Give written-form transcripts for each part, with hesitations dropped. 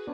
Hi,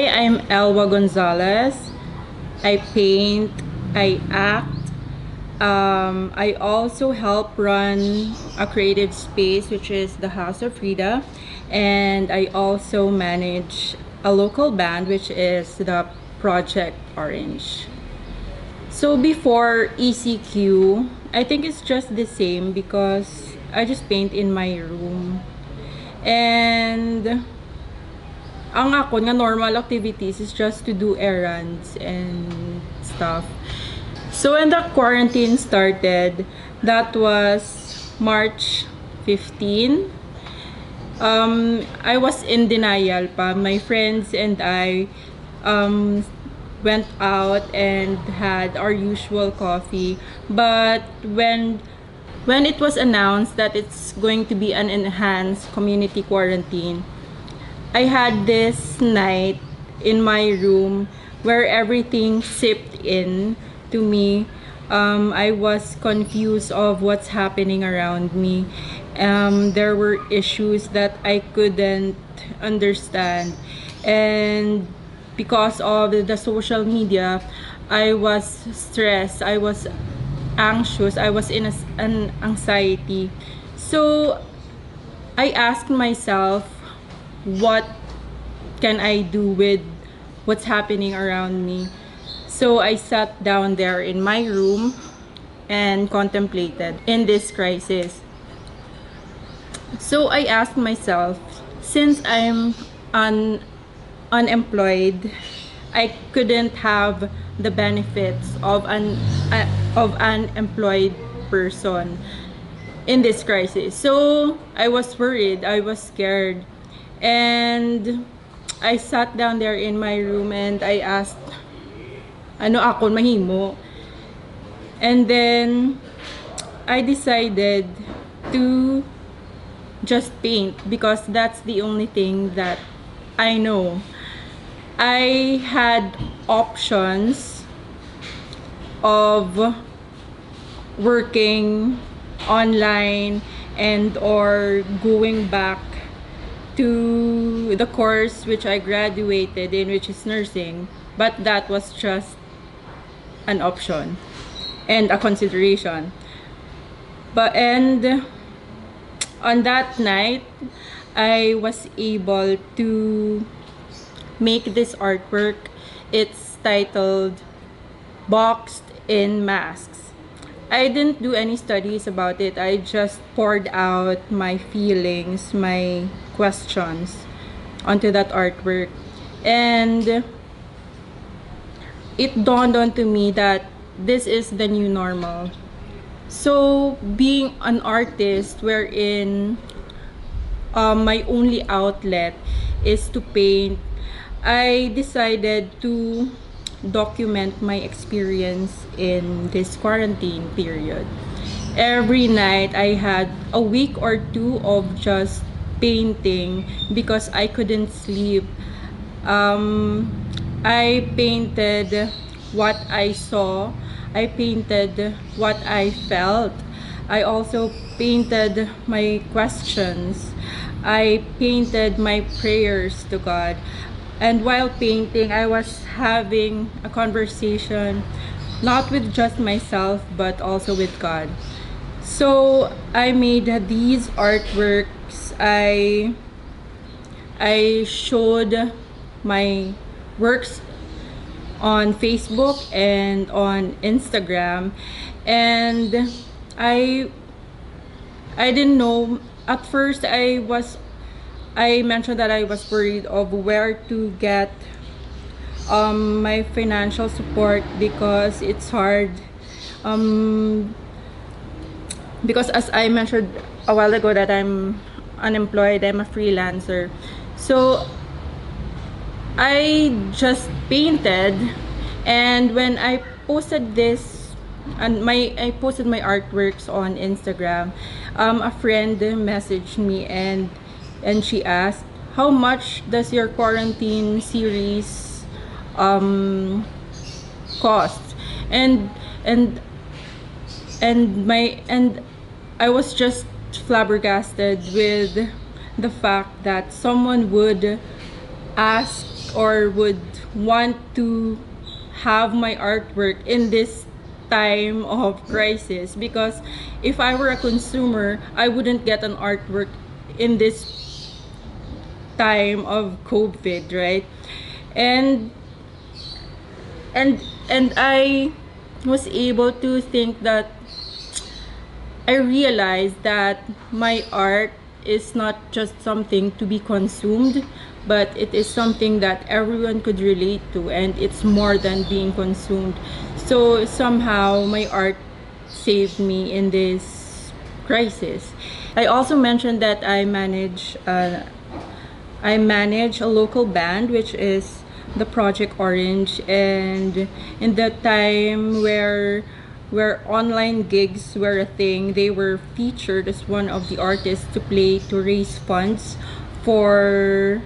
I'm Elwah Gonzalez. I paint, I act. I also help run a creative space, which is the House of Frida. And I also manage a local band, which is the Project Orange. So before ECQ, I think it's just the same because I just paint in my room. And ang ako nga normal activities is just to do errands and stuff. So when the quarantine started, that was March 15. I was in denial pa. My friends and I went out and had our usual coffee. But when it was announced that it's going to be an enhanced community quarantine, I had this night in my room where everything sipped in to me. I was confused of what's happening around me. There were issues that I couldn't understand. And because of the social media, I was stressed, I was anxious, I was in an anxiety. So I asked myself, what can I do with what's happening around me? So I sat down there in my room and contemplated in this crisis. So I asked myself, since I'm unemployed, I couldn't have the benefits of an employed person in this crisis. So I was worried, I was scared. And I sat down there in my room and I asked, ano ako mahimo? And then I decided to just paint because that's the only thing that I know. I had options of working online and or going back to the course which I graduated in, which is nursing, but that was just an option and a consideration. And on that night, I was able to make this artwork. It's titled Boxed in Masks. I didn't do any studies about it. I just poured out my feelings, my questions onto that artwork. And it dawned onto me that this is the new normal. So being an artist wherein my only outlet is to paint, I decided to document my experience in this quarantine period. Every night I had a week or two of just painting because I couldn't sleep. I painted what I saw. I painted what I felt. I also painted my questions. I painted my prayers to God. And while painting, I was having a conversation, not with just myself, but also with God. So I made these artworks. I showed my works on Facebook and on Instagram, and I didn't know at first. I mentioned that I was worried of where to get my financial support because it's hard. Because as I mentioned a while ago that I'm unemployed, I'm a freelancer. So I just painted, and when I posted this and I posted my artworks on Instagram, a friend messaged me and she asked, how much does your quarantine series cost? And and and I was just flabbergasted with the fact that someone would ask or would want to have my artwork in this time of crisis, because if I were a consumer, I wouldn't get an artwork in this time of COVID, right? And and I was able to think that I realized that my art is not just something to be consumed, but it is something that everyone could relate to, and it's more than being consumed. So somehow my art saved me in this crisis. I also mentioned that I manage a local band, which is the Project Orange, and in the time where online gigs were a thing, they were featured as one of the artists to play to raise funds for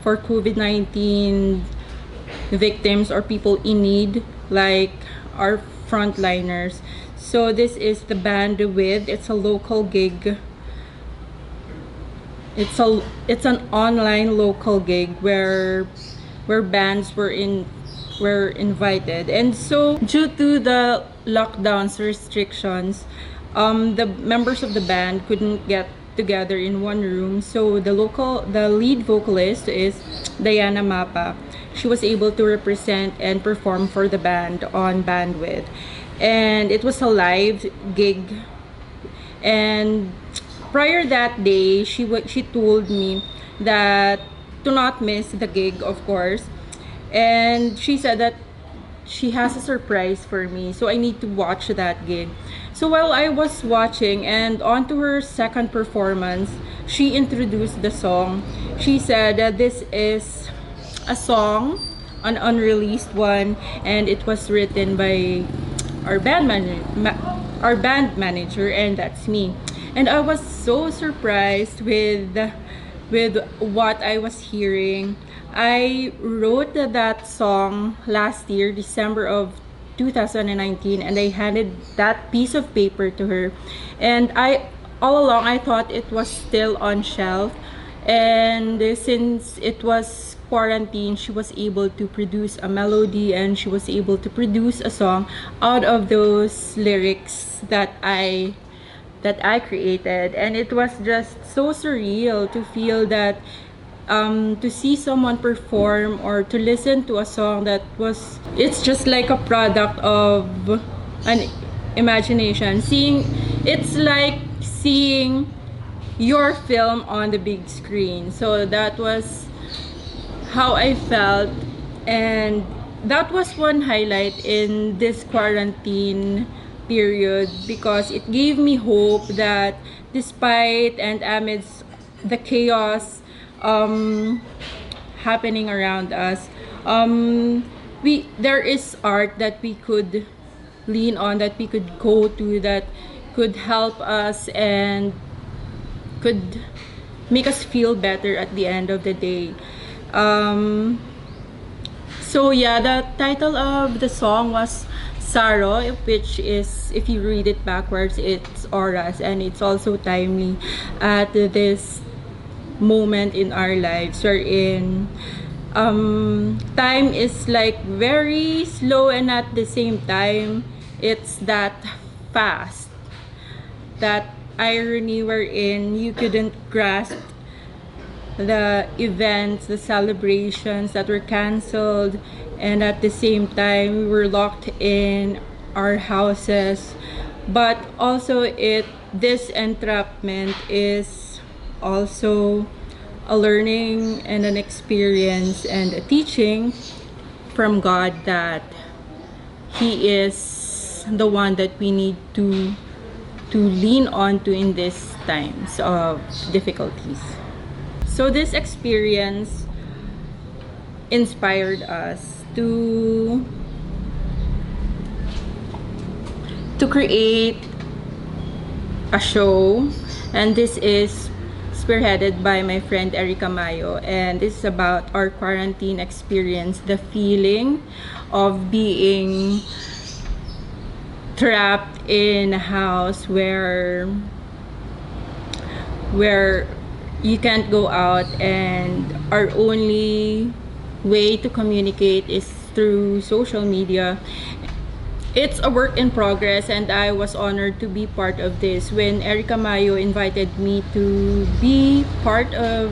COVID-19 victims or people in need, like our frontliners. So this is the band with, it's a local gig. It's an online local gig where bands were invited. And so due to the lockdowns restrictions, the members of the band couldn't get together in one room. So the lead vocalist is Diana Mapa. She was able to represent and perform for the band on Bandwidth, and it was a live gig. And prior that day, she told me that to not miss the gig, of course, and she said that she has a surprise for me, so I need to watch that gig. So while I was watching, and on to her second performance, she introduced the song. She said that this is a song, an unreleased one, and it was written by our band manager, and that's me. And I was so surprised with what I was hearing. I wrote that song last year, December of 2019, and I handed that piece of paper to her. And all along I thought it was still on shelf. And since it was quarantine, she was able to produce a melody, and she was able to produce a song out of those lyrics that I created. And it was just so surreal to feel that to see someone perform or to listen to a song that it's just like a product of an imagination. It's like seeing your film on the big screen. So that was how I felt, and that was one highlight in this quarantine period, because it gave me hope that despite and amidst the chaos happening around us, there is art that we could lean on, that we could go to, that could help us and could make us feel better at the end of the day. So yeah, the title of the song was Saro, which is, if you read it backwards, it's oras, and it's also timely at this moment in our lives, wherein time is like very slow, and at the same time it's that fast, that irony wherein you couldn't grasp the events, the celebrations that were canceled, and at the same time we were locked in our houses. But also this entrapment is also a learning and an experience and a teaching from God, that He is the one that we need to lean on to in these times of difficulties. So this experience inspired us to to create a show, and this is spearheaded by my friend Erica Mayo, and this is about our quarantine experience, the feeling of being trapped in a house where you can't go out, and our only way to communicate is through social media. It's a work in progress, and I was honored to be part of this. When Erica Mayo invited me to be part of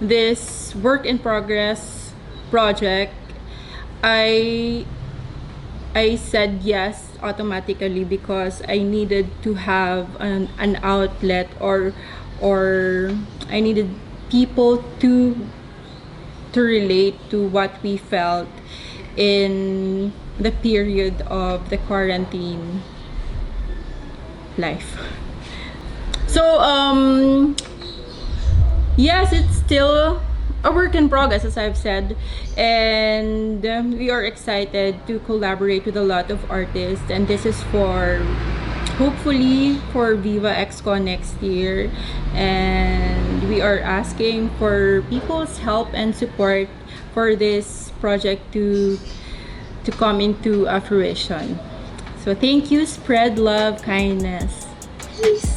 this work in progress project, I said yes automatically because I needed to have an outlet, or I needed people to relate to what we felt in the period of the quarantine life. So yes, it's still a work in progress, as I've said, and we are excited to collaborate with a lot of artists, and this is for hopefully for Viva XCon next year, and we are asking for people's help and support for this project to come into fruition. So thank you, spread love, kindness. Peace.